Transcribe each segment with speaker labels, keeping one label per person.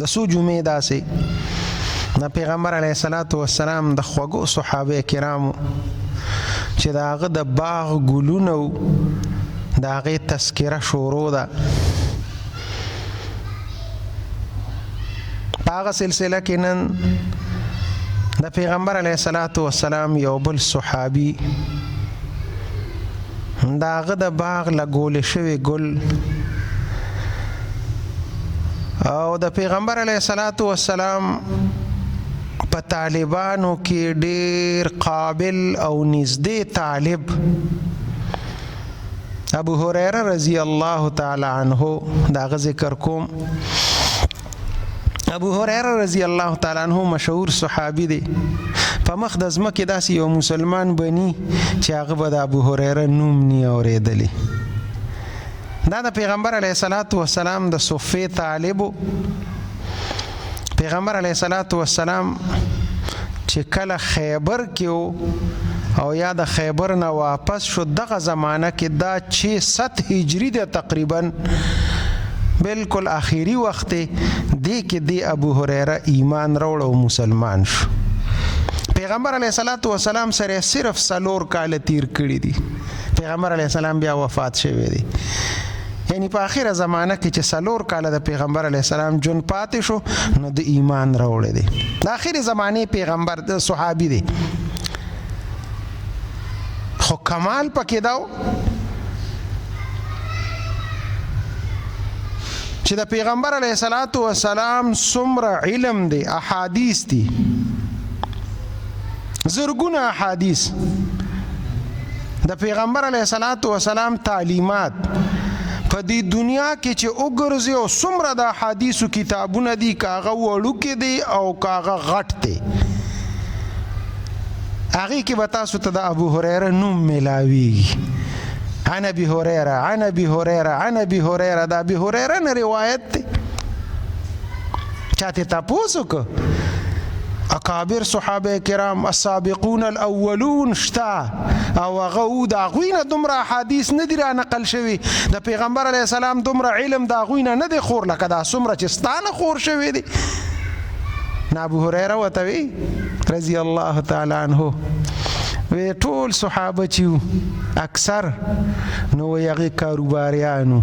Speaker 1: د څو جمعې داسې د پیغمبر علیه الصلاة والسلام د خوږو صحابه کرامو چې د هغه د باغ ګلونه و د هغې تذکره شروع ده. په هغه سلسله کې نن د پیغمبر علیه الصلاة والسلام یو بل صحابي د هغه د باغ لګولې شوی ګل او د پیغمبر علیه الصلاة والسلام په طالبانو کې ډیر قابل او نږدې طالب ابو هریره رضی الله تعالی عنه دا غ ذکر کوم. ابو هریره رضی الله تعالی عنه مشهور صحابي دی. په مخ د ځمکې داسې یو مسلمان بني چې هغه به د ابو هریره نوم نی اورېدلی. دا د پیغمبر علیه الصلاة والسلام د صفې طالبو. پیغمبر علیه الصلاة والسلام چې کله خیبر کې او یا د خیبر نه واپس شو دغه زمانه کې دا 600 هجری ده تقریبا بالکل آخری وخت دی کې دی ابو هریره ایمان راوړ او مسلمان شو. پیغمبر علیه الصلاة والسلام سره صرف 4 کال تیر کړی دي. پیغمبر علیه السلام بیا وفات شوی دی. یعنی په آخره زمانه کې چې 4 کال د پیغمبر علیه السلام جون پاتې شو نو د ایمان راوړی دی. د آخرې زمانې پیغمبر د صحابي دی. خو کمال پکې داو چې د پیغمبر علیه الصلاة والسلام څومره علم دی، احادیث دي، زرګونه احادیث د پیغمبر علیه الصلاة والسلام تعلیمات په دې دنیا کې چې وګرځي او څومره د احادیثو کتابونه دي، کاغه وړوکې دي او کاغه غټ دی، هغې کې به تاسو ته د ابو هریره نوم میلاویږي. عن ابي هريره عن ابي هريره عن ابي هريره. دا ابي هريره نه روایت دی. چاته تاسو کو اکابر صحابه کرام السابقون الاولون شتا او هغه د غوینه دومره حدیث نه دی را نقل شوی. د پیغمبر علیه السلام دومره علم د غوینه نه دی خور لکه دا څومره چې ستانه خور شوی دی. ابو هريره وتوی رضی الله تعالی عنه وی ټول صحابه چې اکثر نو یغه کاروباریانو،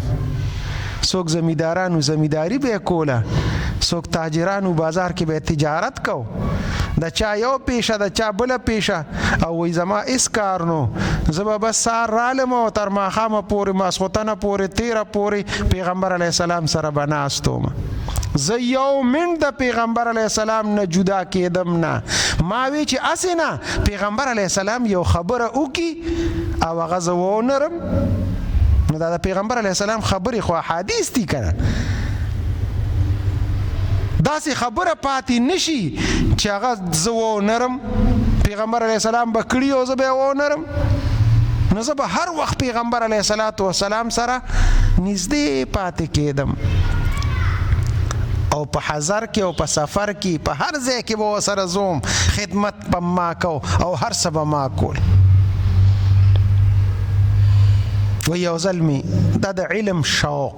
Speaker 1: څوک زمیدارانو زمیداری به کوله، څوک تاجرانو بازار کې به تجارت کو، د چا یو پیشه د چا بل پیشه، او وی زما اس کار نو زبا بس سار رالم او تر ماخامه پورې ماسخوتنه پورې 13 پورې پیغمبر علیه السلام سره بناستوم. زه یو من د پیغمبر علیه السلام نه جدا کېدم نه. ما وی چې اسنه پیغمبر علیه السلام یو خبره وکي او هغه زه ونرم نو دا د پیغمبر علیه السلام خبرې خو حدیث دي کنه. داسې خبره پاتې نشي چې هغه زه ونرم پیغمبر علیه السلام به کړي او زه به ونرم. نو زه به هر وخت پیغمبر علیه الصلاة والسلام سره نږدې پاتې کېدم او په حضر کې او په سفر کې په هر ځای کې به سره زوم، خدمت به ما کو او هر څه به ما کول. و یو ځل مې دا د علم شوق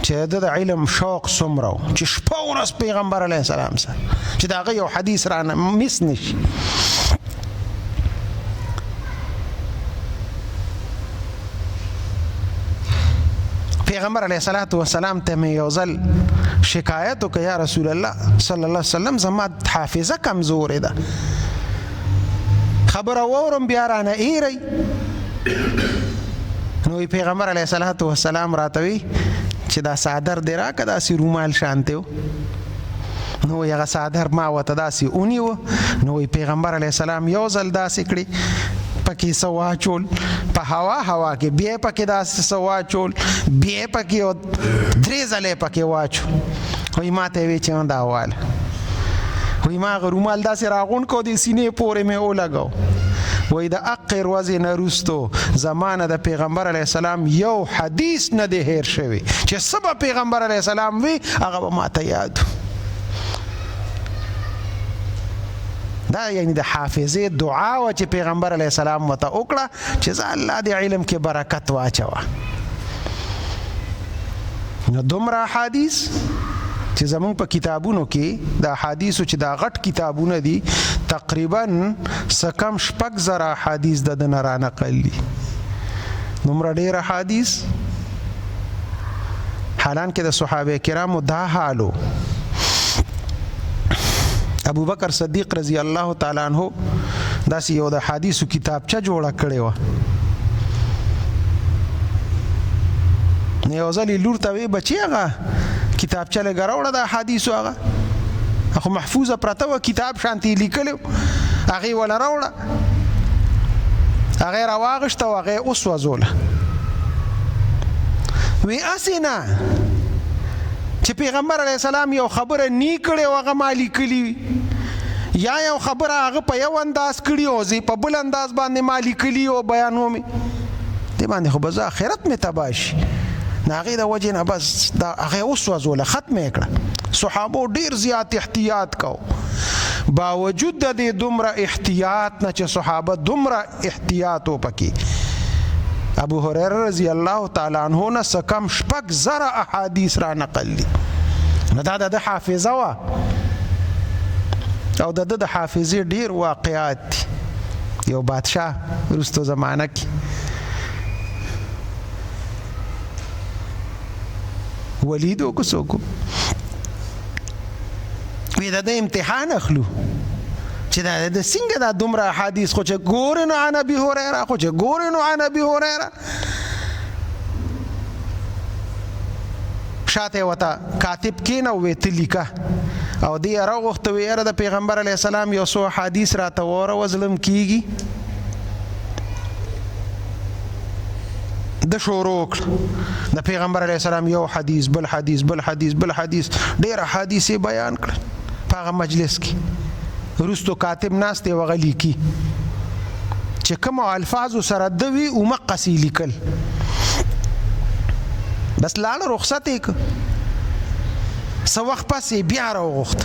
Speaker 1: چې د علم شوق څومره و چې شپه ورځ پیغمبر علیه السلام سره چې د هغه یو حدیث رانه مس نشي. پیغمبر علیه الصلاة والسلام ته مې یو ځل شکایت وکړ، یا رسول الله صلی الله علیه وسلم زما حافظه کمزورې ده، خبره وورم بیا رانه ایری. نو پیغمبر علیه الصلاة والسلام راته وی چې دا صادر دی راکه داسې رومال شانته و. نو هغه صادر ما ورته داسې ونیوه. نو پیغمبر علیه السلام یو ځل داسې کړي پکې سواچول په هوا کې، بیا پکې داسې سواچول، بیا پکې 3 ځلې پکې واچو. وای ما ته وی چې دا واله وای ما رومال داسې راغون کو دي سینې پورې مې ولګاو. وای د اقر وزن رستو زمانه د پیغمبر علیه السلام یو حدیث نه دی هیر شوی چې سبا پیغمبر علیه السلام وی هغه ما ته یاد. دا یعنی د حافظه دعا و چې پیغمبر علیه السلام وته وکړه چې الله دې علم کې برکت واچوه. نو دومره حدیث چې زمونږ په کتابونو کې د احادیثو چې دا غټ کتابونه دي تقریبا سکم 6,000 احادیث د نه را نقل دي. دومره ډېر احادیث، حالانکه د صحابه کرامو دا حالو. ابو بکر صدیق رضی الله تعالی عنہ داسې یو د حدیثو کتابچه جوړه کړې وه. یو ځل لور ته وی بچی هغه کتابچه لږ راوړه د حدیثو، هغه خو محفوظه پرته وه، کتاب شانتي لیکلی هغې وله راوړه، هغې راواغېشته او هغې وسوځوله. وی هسې نه چې پیغمبر علیه السلام یو خبره نی کړې او هغه ما لیکلي وي، یا یو خبره هغه په یو انداز کړي او زه په بل انداز باندې ما لیکلي او بیانوم دې باندې خو به زه آخرت مې تباه شي. د هغې د وجې نه بس دا هغې وسوځوله، ختمه یې کړه. صحابو ډېر زیات احتیاط کو، باوجود د دې دومره احتیاط نه چې صحابه دومره احتیاط وپکې. ابو هريره رضی الله تعالی عنہ نه سکم 6,000 احادیث را نقل دي. نو دا د حافظه وه او د حافظې ډېر واقعات دي. یو بادشاه وروستو زمانه کې ولید او کوڅوکو وی د امتحان اخلو چې دا د څنګه دا دومره احادیث خو چې ګورې نو عن ابي هريره، خو چې ګورې نو عن ابي هريره. شاته وته کاتب کېنه وې ته لیکه او دی راغوخته وی یاره د پیغمبر علیه السلام یو څو حدیث راته وره وظلم کیږي. د شروع د پیغمبر علیه السلام یو حدیث بل حدیث بل حدیث بل حدیث ډېر حدیث بیان کړ په هغه مجلس کې. وروستو کاتب ناست دی وغه لیکي چې کوم الفاظ سره د وی او مقصی لیکل، بس لاړه رخصت یې څه وخت پسې بیا راوغوښت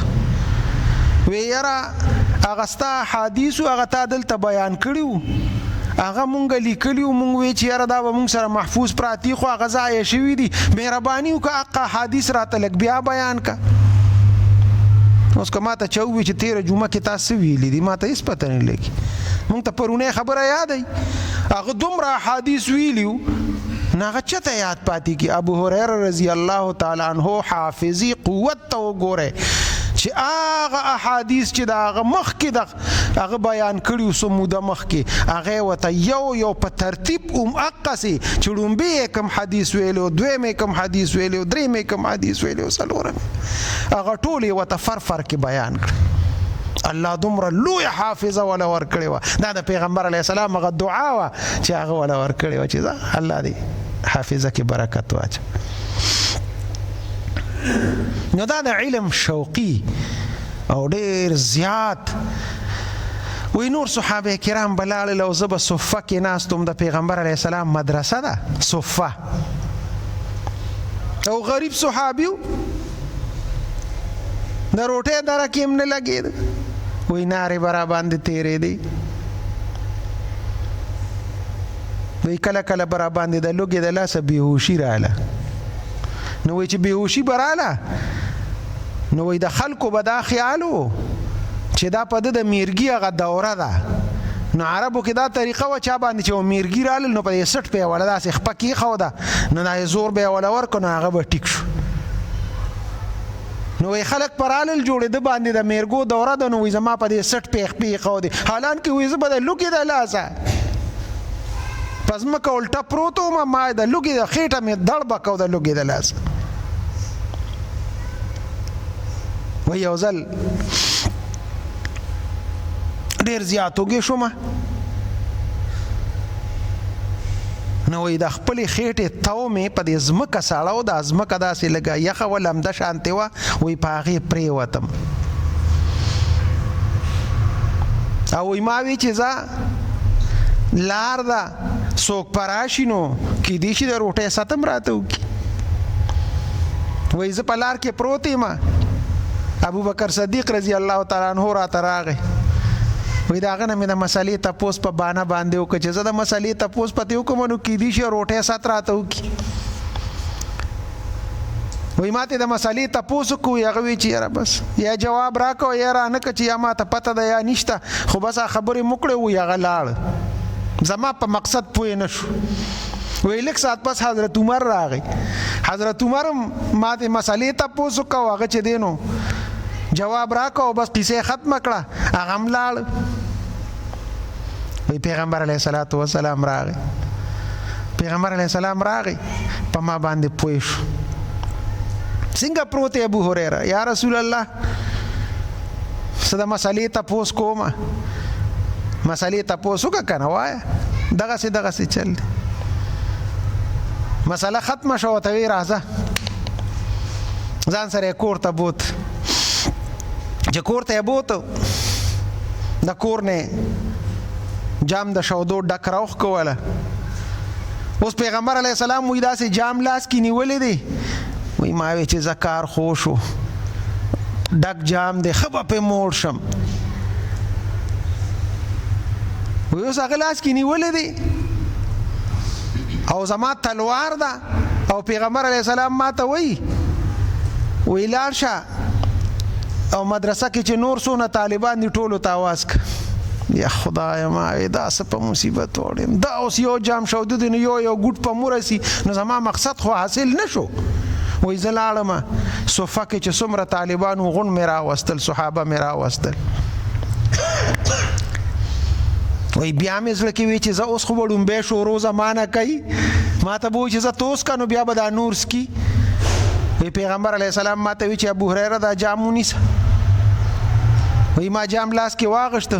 Speaker 1: وی یاره هغه ستا حدیثو هغه تا دلته بیان کړي، هغه مونږ لیکلی و، مونږ وی چې یاره دا به مونږ سره محفوظ پراتی خو هغه ضایع شوي دي، مهرباني وکړه هغه حدیث راته لږ بیا بیان که. اوس که ما ته چا ووي چې تېره جمعه کې تا څه ویلي دي ما ته هېڅ پته نه لګي. مونږ ته پرونی خبره یادوي، هغه دومره احادیث ویلي وو نه هغه چته یاد پاتې کی. ابو هريره رضی الله تعالی عنہ حافظي قوت ته وګوره چې هغه احادیث چې د هغه مخکې د هغه بیان کړي څو موده مخکې هغه ورته یو په ترتیب هغسې چې لومبی یې کوم حدیث ویلی، دویم یې کوم حدیث ویلی، دریم یې کوم حدیث ویلی، څلورم هغه ټول یې ورته فرفر کې بیان کړي. الله دومره لوی حافظه ولا ورکړې وه. دا د پیغمبر علیه السلام هغه دعا وه چې هغه ولا ورکړې وه چې الله دې حافظه کې برکت واچ. نو دا د علم شوقي او ډېر زیات. وی نور صحابه کرام بلاړل او زه به صفه کې ناست وم، د پیغمبر علیه السلام مدرسه ده صفه، او غریب صحابي و د روټۍ دره کې هم نه لګېده. وی نارې به را باندې تېرېدې، وی کله کله به را باندې د لوږې د لاسه بېهوشي راله. نو وی چې بېهوشي به راله نو وی د خلکو به دا خیال و چې دا په د میرګي هغه دوره ده. نو عربو کې دا طریقه وه چا باندې چې میرګي رالل نو په دې سټ به یې وله داسې خپه کېښوده، نو دا یې زور به یې وله ورکړو نو هغه به ټیک شو. نو وی خلک په رالل جوړېده باندې د میرګو دوره ده، نو وی زما په دې سټ پې ایښودې، حالانکې وی زه به د لوږې د لاسه په ځمکه الټه پروت وم، ما د لوږې د خېټه مې دړ به کو د لوږې د لاسه. وی یو ځل ډېر زیات وږی شومه، نو وی د خپلې خېټې تو مې په دې ځمکه ساړه و، دا ځمکه داسې لږه یخه وه لمده شانتې وه، وی په هغې پرېوتم او وی ما وی چې ځه لار ده څوک په راشي نو کیدای شي د روټۍ ستم راته وکړي. وی زه په لار کې پروت یم، ابو بکر صدیق رضی الله تعالی عنہ راته راغی، وی د هغه نه مې د مسلې تپوس په بانه باندې وکړه چې زه د مسلې تپوس پتې وکړم نو کیدای شي روټۍ ست راته وکړي. وای ماته د مسالې تاسو کوی هغه وی چې یاره بس یا جواب راکو یا را نه کچ یا ما ته پته ده یا نشته خو بس خبرې مکړه و یا غلاړ زما په مقصد پوه نه شو وی لک سات پس حضرت عمر راغی حضرت عمر ماته مسالې تاسو کو هغه چې دینو جواب راکو بس قصه ختم کړه هغه ملاړ وی پیغمبر علیه الصلاۃ والسلام راغی پیغمبر علیه السلام راغی په ما باندې پوه شو څنګه پروت ابو هريره یا رسول الله صدا مسالې تاسو کومه مسالې تاسو کا کنه وای دغه سي چل مساله ختمه شو ته وی راځه ځان سره کور ته بوت چې کور ته بوت د کور نه جام د شودو ډک راوخ کوله اوس پیغمبر علیه السلام وې داسې جام لاس کې نیولې دی وای ما وی چې زکار خوشو ډک جام دی خبه په موړ شم وای اوس هغه لاس کې نیولې دی او زما تلوار ده او پیغمبر علیه السلام ما ته وی لاړ شه او مدرسه کې چې نور سونه طالبان دي ټولو ته आवाज ک یا خدای ما دا څه په مصیبت وړم دا اوس یو جام شو د یو ګوټ په مورسي نو زما مقصد خو حاصل نشو وای زلالما صفه کې چې څومره طالبان غون میرا واستل صحابه میرا واستل وای بیا مې زړه کې وی چې زه اوس خو وړم به شروع زمانہ کوي ما ته وای چې زه توس کنو بیا به دا نور سکی وی پیغمبر علیه السلام ما ته وی چې ابو هريره دا جامونیس وی ما جام لاس کې واغشت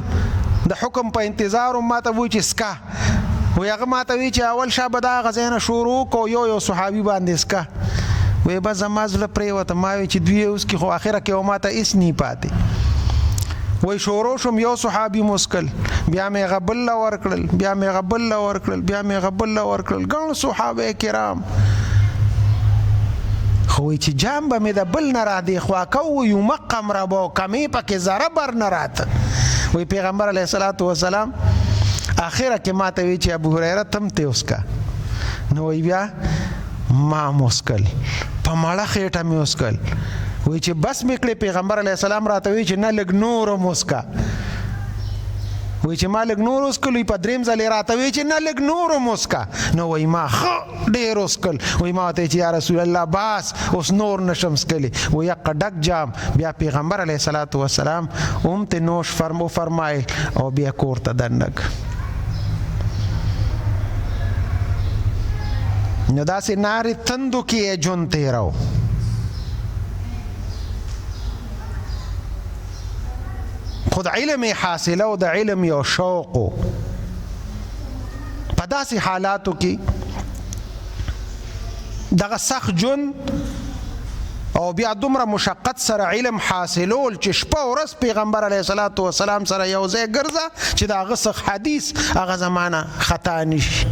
Speaker 1: د حکم په انتظار ما ته وی چې سکا وی هغه ما ته وی چې اول شابه دا غزینه شروع کو یو صحابي باندې سکا وی بس زمازله پریوته ما وی چې دوی اوس کې خو اخره کې ما ته اس نی پاتې وی شروع شم یو صحابي مسکل بیا مې غبل ورکړل بیا مې غبل ورکړل بیا مې غبل ورکړل ګڼ صحابه کرام خو چې جام به مې د بل نه را دی خوا کو یو مقام را بو کمې پکې زره بر نه راته وی پیغمبر علیه الصلاۃ والسلام اخره کې ماته وی چې ابو هريره تم ته اوسکا نو وی بیا ما مسکل په ماړه خېټه مې اوسکل وی چې بس مې کړې پیغمبر علیه السلام راته وی چې نه لګ نور مسکا وی چې ما لګ نور اوسکل په دریم ځل راته وی چې نه لګ نور مسکا نو وی ما ډېر اوسکل وی ما ته چې یا رسول الله باس اوس نور نشم سکلی وی قډک جام بیا پیغمبر علیه الصلاۃ والسلام ته نوش فرمایل او بیا کور ته دنګ نو داسې ناری تندو کې جون تیراو خود علم حاصله او د علم یو شوق په داسې حالاتو کې دغه سخت جون او بیا دومره مشقت سره علم حاصلول چې شپه ورځ پیغمبر علیه الصلاۃ والسلام سره یو ځای ګرځه چې دا غسخ حدیث هغه زمانہ خطا نشي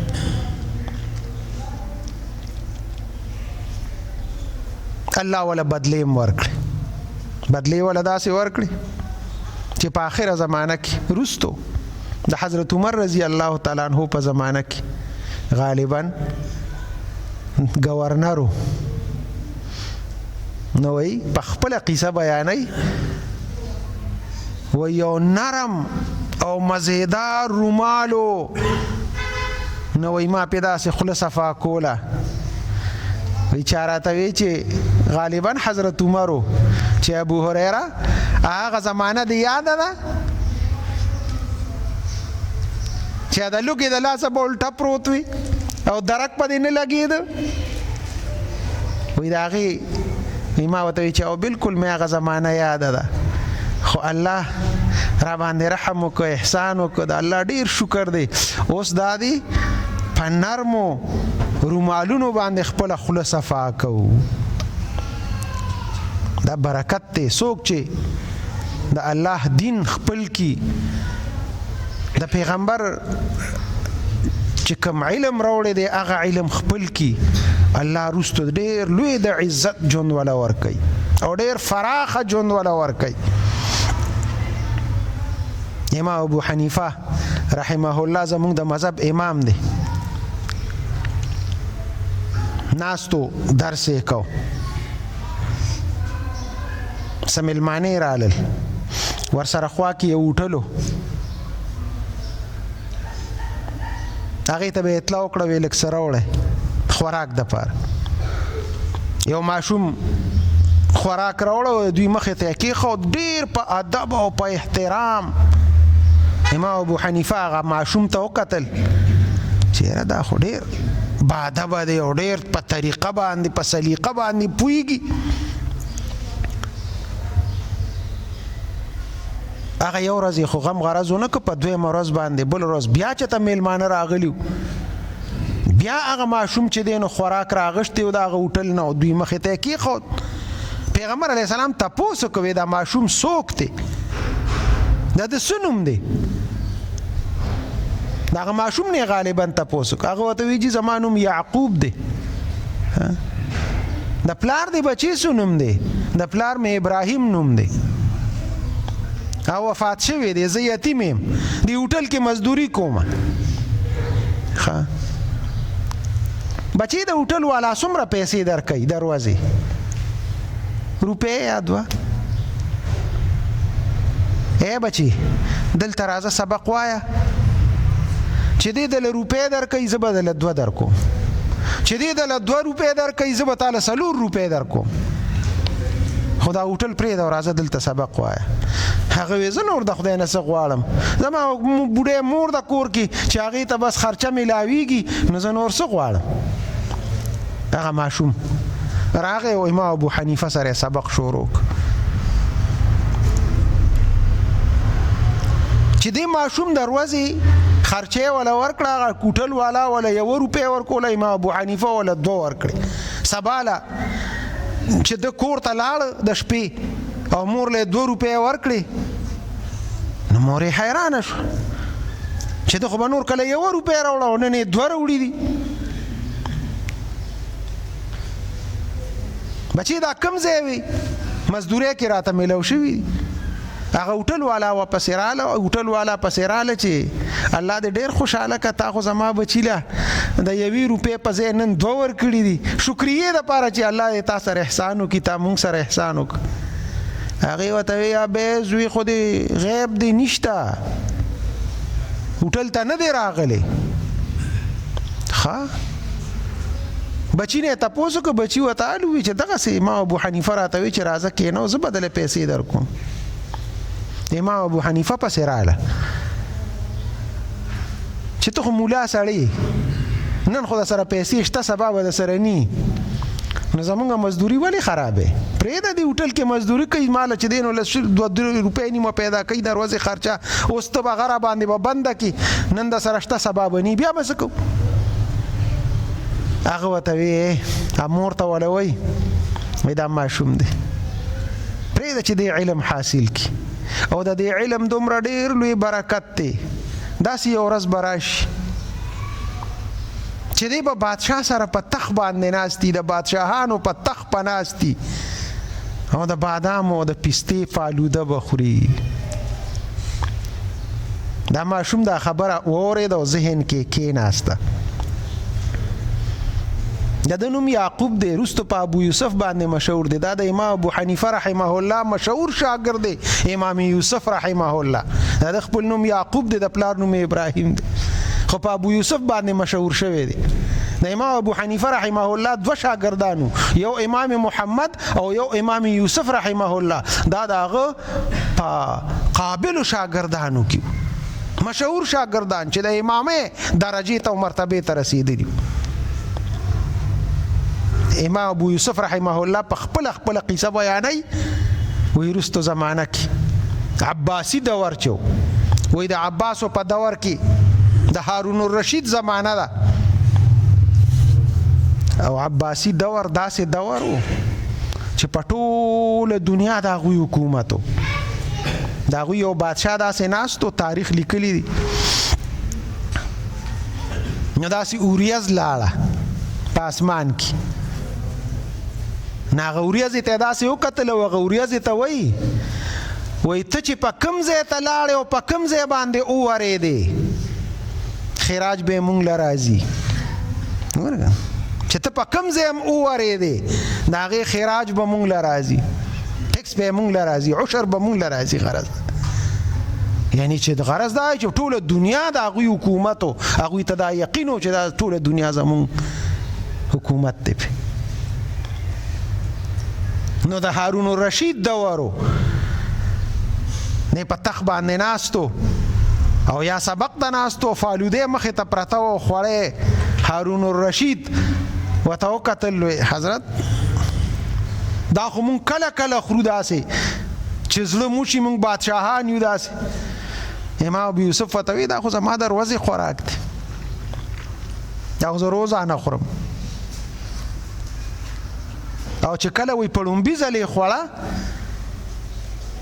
Speaker 1: الله ولا بدلیم ورکړي بدلی ولا داسې ورکړي چې په آخره زمانہ کې رستو د حضرت عمر رضی الله تعالی عنہ په زمانہ کې غالبا گورنرو نو وی په خپل قصه بیانای و یو نرم او مزیدار رومالو نو وی ما پیدا سه خلاص صفا کولا وی چارته وی چې غالبا حضرت عمرو چې ابو هريره هغه زمانہ دی یاد ده چې دا لوګي د لاسه بول ټپروت وي او درک پدې نه لګید وی داغي ما وته چې او بالکل مې هغه زمانہ یاد ده خو الله را باندې رحم وکړ احسان وکړ الله ډیر شکر دی اوس دادی پنرمو رومالونو باندې خپل خله صفا کو دا برکت ته څوک چې د الله دین خپل کی د پیغمبر چې کوم علم راوړي دی هغه علم خپل کی الله رستو ډیر لوی د عزت جون ولا ور کوي او ډیر فراخه جون ولا ور کوي امام ابو حنیفه رحمه الله زموږ د مذهب امام دی ناستو درس کو څه مېلمانې رالل، ورسره خوا کې یو هوټلو، هغې ته به یې اطلاع وکړه ویې لږ څه راوړی خوراک دپاره. یو ماشوم خوراک راوړه، دوی مخې ته یې کېښود، ډېر په ادب او په احترام امام ابو حنیفه هغه ماشوم ته وکتل چې یاره دا خو ډېر باادبه دی او ډېر په طریقه باندې په سلیقه باندې پوهېږي. هغه یو ورځ خو غم غرض ونه که، په دویمه ورځ باندې بل ورځ بیا چې ته میلمانه راغلي، بیا هغه ماشوم چې دی نو خوراک راغشتی و د هغه هوټل نه، دوی مخې ته یې کېښود. پیغمبر علیه السلام تپوس وکړ دا ماشوم څوک دی، دا د څه نوم دی؟ د هغه ماشوم نه غالبا تپوس وکړ، هغه ورته وایي چې زما نوم یعقوب دی. د پلار د بچی څه نوم دی؟ د پلار مې ابراهیم نوم دی، او وفات شوی دی، زه یتیم یم، دی هوټل کې مزدوري کومه. بچی د هوټل والا څومره پیسې درکوي دروازې؟ روپۍ یا دوه؟ ای بچی دلته راځه سبق وایه، چې دی دله روپۍ درکوي زه به دله دوه درکوم، چې دی دله 2 روپۍ درکوي زه به تاله 4 روپۍ درکوم. خو دا هوټل پرېږده او راځه دلته سبق وایه. هغه وی زه نور د خدای نه څه غواړم، زما بوډۍ مور د کور کې چې هغې ته بس خرچه میلاویږي، نو زه نور څه غواړم. هغه ماشوم راغی او امام ابو حنیفه سره سبق شروع چې دی ماشوم د ورځې خرچې ولا ورکړه، هغه کوټل والا ولا 1 روپۍ ورکوله، امام ابو حنیفه ولا 2 ورکړې. سباله چې د کور ته لاړ د شپې او مور له 2 روپۍ ورکړې، نو مور یې حیرانه شوه چې ده خو به نور کله 1 روپۍ راوړه او نن یې 2 راوړي دي. بچی دا کم ځای وي؟ مزدورۍ کې راته میلاو شوي دي. هغه هوټل والا واپسې راله، هوټل والا پسې راله چې الله دې ډېر خوشحاله که تا خو زما بچي له د 1 روپۍ په ځای نن 2 ورکړي دي، شکریې دپاره چې الله دې تا سره احسان وکړي، تا مونږ سره احسان وکړه. هغې ورته وی یا بی زوی خو دې غیب دې نشته، هوټل ته نه دی راغلی. ښه بچی نه تپوس وکړه، بچي ورته وی چې دغسې امام ابو حنیفه راته وی چې راځه کېنه زه به دله پیسې درکوم. امام ابو حنیفه پسې راله چې ته خو مولا سړی، نن خو د سره پیسې شته سبا به د سره نی، نو زمونږ مزدوري ولې خرابې؟ پرېږده دې هوټل کې مزدوري کوي، ماله چې دی نو 2 روپۍ نیمه پیدا کوي، دروازې خرچه اوس ته به غره باندې به بنده کړي، نن د سره شته سبا به نی، بیا به څه کوو؟ هغه ورته وی مور ته وله وی دا ماشوم دی، پرېږده چې دی علم حاصل کړي، او د دې علم دومره ډېر لوی برکت دی. داسې یو ورځ به راشي چې دی به بادشاه سره په تخت باندې ناستي، د بادشاهانو په تخت په ناستي، او د بادامو او د پستې فالوده به خوري. دا ماشوم دا خبره واورېده او ذهن کې کېناسته. د نوم یعقوب دی، وروسته په ابو یوسف باندې مشهور دی. دا د امام ابو حنیفه رحمه الله مشهور شاګرد دی، امام یوسف رحمه الله. دا د خپل نوم یعقوب دی، د پلار نوم ابراهیم دی، خو په ابو یوسف باندې مشهور شوی دی. د امام ابو حنیفه رحمه الله 2 شاګردانو، یو امام محمد او یو امام یوسف رحمه الله. دا د هغه په قابلو شاګردانو کې مشهور شاګردان چې د امامه درجې ته او مرتبه ته رسیدلي. امام ابو یوسف رحمه الله په خپل قصه بیانوي، وایي وروستو زمانه کې عباسي دور چې وایي د عباسو په دور کې د هارون الرشید زمانه ده، او عباسي دور داسې دور و چې په ټوله دنیا د هغوی حکومت و، د هغوی یو بادشاه داسې ناست و، تاریخ لیکلی دی. نو داسې اوریځ لاړه په اسمان کې، نه هغه اوریځې ته داسې وکتل، او هغه اوریځې ته وایي ته چې په کوم ځای ته لاړې او په کوم ځای باندې وورېدې، خراج به مونږ له راځي. چې ته په کوم ځای وورېدې د هغې خراج به مونږ له راځي. ټیکس به مونږ له راځي، عشر به مونږ له راځي. غرض یعنی چې د غرض دا چې ټوله دنیا د هغوی حکومت و، هغوی ته دا یقین و چې دا ټوله دنیا زمونږ حکومت دی. نو د هارون الرشید دور و، نه په تخت باندې ناستو او یا سبق ته ناستو، فالوده مخې ته پرته و خوړی. هارون الرشید ورته وکتل، حضرت دا خو مونږ کله کله خورو داسې چې زړه مو شي مونږ بادشاهان یو داسې. امام ابو یوسف ورته وایي دا خو زما د ورځې خوراک دی، دا خو زه روزانه خورم. او چې کله وایي په لومبي ځل یې خوړه،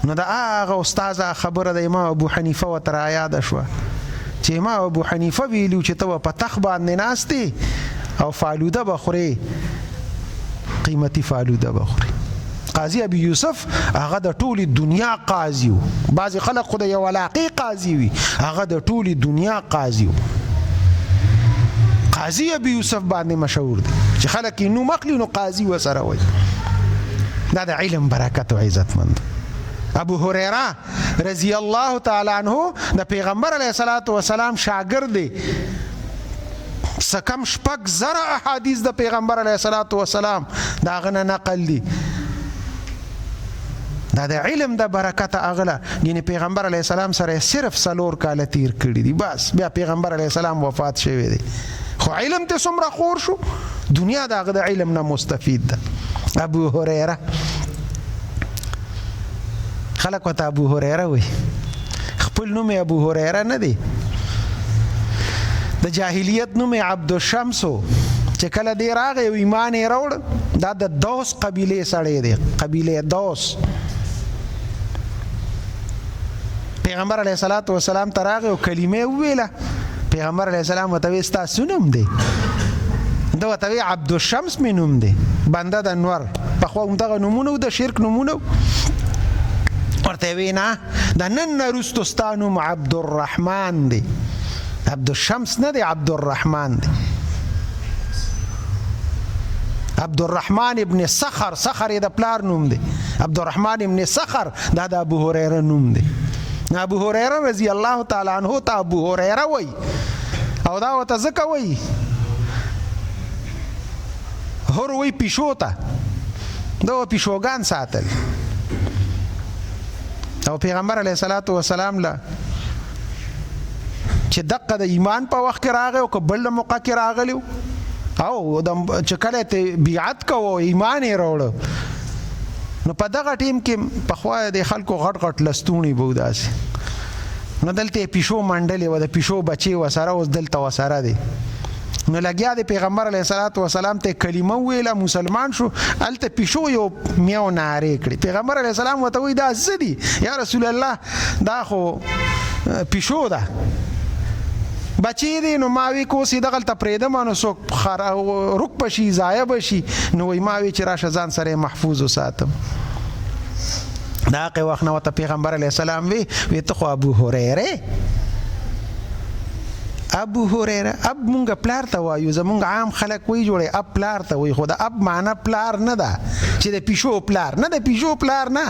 Speaker 1: نو د هغه استاذه خبره د امام ابو حنیفه ورته رایاده شوه چې امام ابو حنیفه ویلي چې ته به په تخت باندې ناستې او فالوده به خورې، قیمتي فالوده به خورې. قاضي ابو یوسف هغه د ټولې دنیا قاضي و. بعضې خلک خو د یو علاقې قاضي وي، هغه د ټولې دنیا قاضي و. قاضي ابو یوسف باندې مشهور دی چې خلک یې نوم اخلي نو قاضي ورسره وایي. دا د علم برکت او عزتمند. ابو هریره رضی الله تعالی عنہ د پیغمبر علیه الصلاۃ والسلام شاګرد دی. سکم شپږ زره احادیث د پیغمبر علیه الصلاۃ والسلام دا غنه نقل دي. دا د علم د برکت اغله، یعنی پیغمبر علیه السلام سره صرف 4 کاله تیر کړي دي، بس بیا پیغمبر علیه السلام وفات شوی دی. خو علم ته څومره خور شو، دنیا د هغه د علم نه مستفید ده. ابو هریره، خلک ورته ابو هریره وایي، خپل نوم یې ابو هریره نه دی، د جاهلیت نوم یې عبدالشمس و. چې کله دی راغی او ایمان یې راوړ، دا د دوس قبیلې سړی دی، قبیلې دوس. پیغمبر علیه الصلاۃ والسلام ته راغی او کلمه وویله. پیغمبر علیه السلام ورته وایي ستاسو نوم دی؟ ده ورته وایي عبدالشمس مې نوم دی، بنده د انور. پخوا همدغه نومونه و، د شرک نومونه و. ورته وی نه، د نن نه وروستو ستا نوم عبدالرحمن دی، عبدالشمس نه دی، عبدالرحمن دی. عبدالرحمن ابن صخر، صخر یې د پلار نوم دی. عبدالرحمن ابن صخر دا د ابو هریره نوم دی. ابو هریره رضی الله تعالی عنہ ته ابو هریره وایي، او دا ورته ځکه وایي، هر وایي پیشو ته، دا پیشوګان ساتل. او پیغمبر علیه الصلاۃ والسلام له چې دقه د ایمان په وخت کې راغی او که بل موقع کې راغلی او چې کله ته بیعت کوو ایمان یې راوړه، نو په دغه ټیم کې پخوا د خلکو غټ غټ لستوڼي به داسې، نو دلته پیشو منډلې و، د پیشو بچی وسره اوس دلته وسره دی. نو لګیا د پیغمبر علیه الصلاۃ والسلام ته کلمه ویله، مسلمان شو. هلته پیشو یو میاو نارې کړي. پیغمبر علیه السلام ورته وایي دا څه دي یا رسول الله؟ دا خو پیشو ده، بچی دی. نو ما وی کوس دغلته پرېږدم نو څوک رک بشي، ضایع بشي. نو وایي ما وی چې راشه ځان سره محفوظ وساتم. دا هغې وخت نه ورته پیغمبر علیه السلام وی ته خو ابو هریره، ابو هریره. اب مونږ پلار ته وایو، زمونږ عام خلک وایي جوړې اب پلار ته وایي، خو د اب معنا پلار نه ده چې د پیشو پلار نه، د پیشو پلار نه.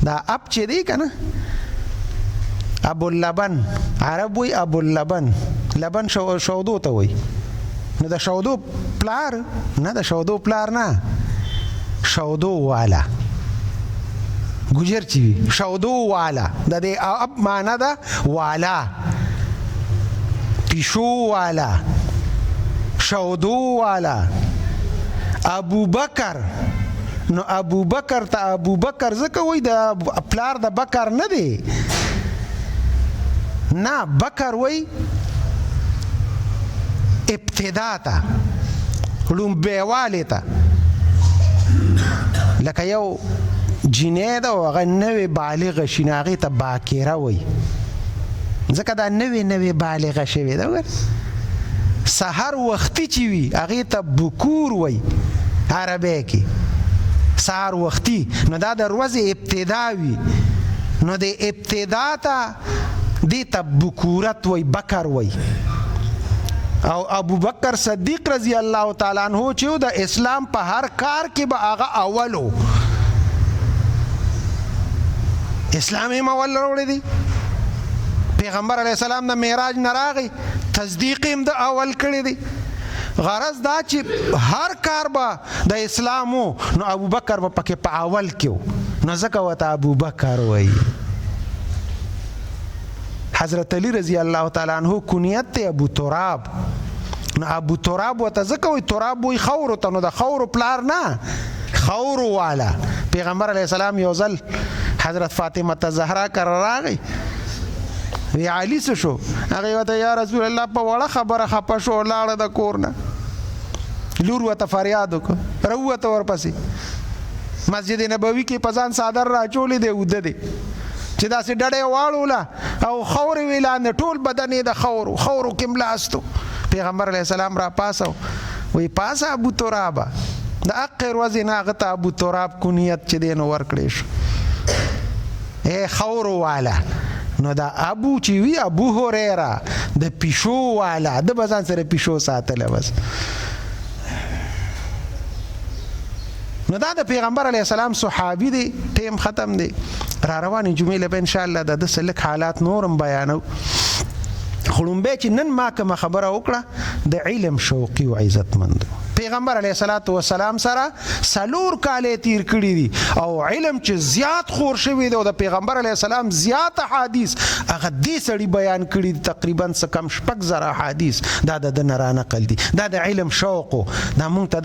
Speaker 1: دا اب چې دی که نه، ابو اللبن، عرب وایي ابو اللبن، لبن شودو ته وایي. نو د شودو پلار نه، د شودو پلار نه، شودو والا ګجر چې وي، شودو والا د دې اب معنا ده والا، پیشو والا، شودو والا. ابو بکر، نو ابو بکر ته ابو بکر ځکه وایي د پلار د بکر نه دی، نه بکر وایي ابتدا ته، لومبیوالې ته. لکه یو جینۍ ده او هغه نوې بالغه شي، نو هغې ته باکره وایي، ځکه دا نوې بالغه شوې ده. سحر وختي چې وي هغې ته بکور وایي عربی کې، سحر وختي. نو دا د ورځې ابتدا وي، نو د ابتدا ته دې ته بکورت وایي، بکر وایي. او ابو بکر صدیق رضی الله تعالی عنہ چې د اسلام په هر کار کې به هغه اولو، اسلام یې مول وروړی دی. پیغمبر علیه السلام د معراج نه راغی تصدیق یې د اول کړی دی. غرض دا چې هر کار به د اسلام نو ابوبکر به پکې په اول کې و، نو ځکه ورته ابوبکر وایي. حضرت علی رضی الله تعالی عنہ کنیت ته ابو تراب، نو ابو تراب ورته ځکه وایي تراب وایي خورو ته، نو د خورو پلار نه خورو والا. پیغمبر علیه السلام یو ځل حضرت فاطمه زهرا کر راغی، وی علی څه شو؟ هغه ورته یا رسول الله په وړه خبره خپه شو، لاړه د کور نه. لور ورته فریاد وکړه، راووته ورپسې مسجد نبوي کې په ځان څادر راچولې دی، اوده دی چې داسې ډډې واړوله او خورې وې لاندې، ټول بدن یې د خورو کې ملاستو. پیغمبر علیه السلام را پاسو، وی پاسه ابو ترابه. د اقر ورځې نه هغه ته ابو تراب کنیت چې دی نو ورکړی شو، ای خورو والا. نو دا ابو چې وی ابو هریره د پیشو والا، د بزان سره پیشو ساتله بس. نو دا د پیغمبر علیه السلام صحابي دی. ټیم ختم دی، را روانې جمعې له به انشاءالله د سلک حالات نورم بیانو. خړومبی چې نن ما کومه خبره وکړه د علم شوقي او عزتمند پیغمبر علیه السلام سره 4 کاله تیر کړي دي، او علم چې زیات خور شوی دی او د پیغمبر علیه السلام زیات احادیث هغه دې سړي بیان کړي دي، تقریبا څه کم 6,000 احادیث دا د نه را نقل دي. دا د علم شوق دا مونږ ته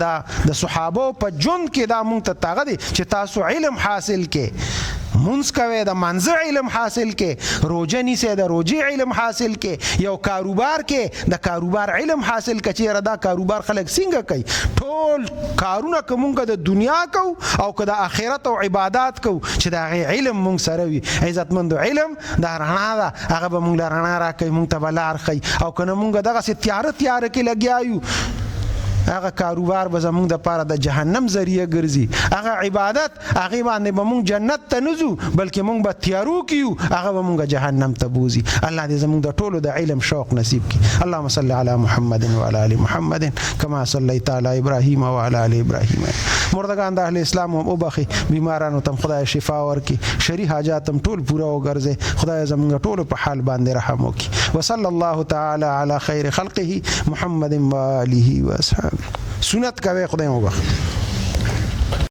Speaker 1: د صحابه په ژوند کې دا مونږ ته تاغه دي چې تاسو علم حاصل کې، منځ کوي د منځ علم حاصل کې، روزه نیسئ د روزې علم حاصل کې، یو کاروبار کې د کاروبار علم حاصل کې چې دا کاروبار خلک څنګه کوي. ټول کارونه کومګه د دنیا کو او که د آخرت او عبادت کو چې دا علم مونږ سره وي. عزتمند علم دا رڼا ده، هغه به مونږ له رڼا راکوي، مونږ ته به لار ښیي. او که نه مونږ دغسې تیاره کې لګیا یو، هغه کاروبار به زمونږ دپاره د جهنم ذریعه ګرځي. هغه عبادت هغې باندې به مونږ جنت ته نه ځو، بلکې مونږ به تیارو کې یو، هغه به مونږ جهنم ته بوځي. الله دې زمونږ د ټولو د علم شوق نصیب کړي. اللهم صل علی محمد وعلى ال محمد کما صلیت علی ابراهیم وعلى ال ابراهیم. مردگان د اهل اسلام هم وبخي، بیمارانو ته خدای شفا ورکړي، شرعي حاجات هم ټول پوره وګرځي. خدای زمونږ ټولو په حال باندې رحم وکړي. وصلی الله تعالی علی خیر خلقه محمد و آله و اصحابه. سنت کوي، خدای مو بخښي.